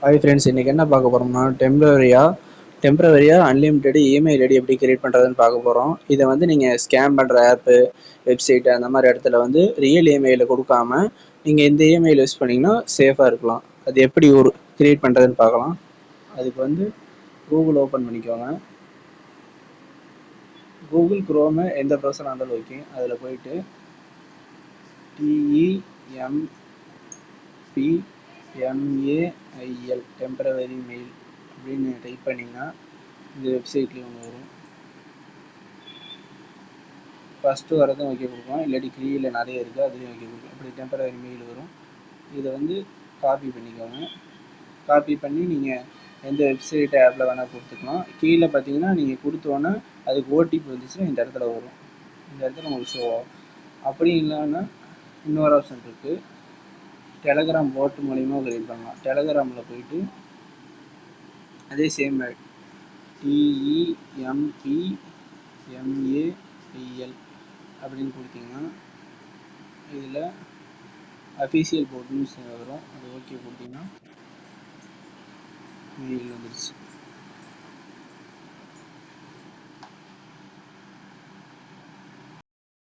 Hi friends, இன்றைக்கி என்ன பார்க்க போகிறோம்னா டெம்பரவரியாக அன்லிமிட்டெட் இமெயில் ஐடி எப்படி கிரியேட் பண்ணுறதுன்னு பார்க்க போகிறோம். இதை வந்து நீங்கள் ஸ்கேம் பண்ணுற ஆப்பு, வெப்சைட்டு அந்த மாதிரி இடத்துல வந்து ரியல் இமெயிலை கொடுக்காம நீங்கள் இந்த இமெயில் யூஸ் பண்ணிங்கன்னா சேஃபாக இருக்கலாம். அது எப்படி கிரியேட் பண்ணுறதுன்னு பார்க்கலாம். அதுக்கு வந்து கூகுள் ஓப்பன் பண்ணிக்கோங்க. கூகுள் குரோமு எந்த ப்ரௌசராக இருந்தாலும் ஓகே. அதில் போயிட்டு TEMPMAIL டெம்பரவரி மெயில் அப்படின்னு டைப் பண்ணிங்கன்னா இந்த வெப்சைட்லேயும் ஒன்று வரும். ஃபஸ்ட்டு வரதும் ஓகே கொடுக்கலாம், இல்லாட்டி கீழே நிறைய இருக்குது அதுலேயும் ஓகே கொடுக்கும். இப்படி டெம்பரவரி மெயில் வரும். இதை வந்து காப்பி பண்ணிக்கோங்க. காப்பி பண்ணி நீங்கள் எந்த வெப்சைட் ஆப்பில் வேணால் கொடுத்துக்கலாம். கீழே பார்த்தீங்கன்னா நீங்கள் கொடுத்தோன்னே அதுக்கு ஓடிபி வந்துச்சுன்னா இந்த இடத்துல வரும். இந்த இடத்துல உங்களுக்கு ஷோ ஆகும். அப்படி இல்லைன்னா இன்னொரு ஆப்ஷன் இருக்குது, டெலகிராம் போட் மூலிமா கிரியேட் பண்ணலாம். டெலகிராமில் போயிட்டு அதே சேம் TEMPMAIL அப்படின்னு கொடுத்தீங்கன்னா இதில் அஃபீஷியல் போர்ட்னு வரும். அது ஓகே கொடுத்தீங்கன்னா மெயில் வந்துடுச்சு.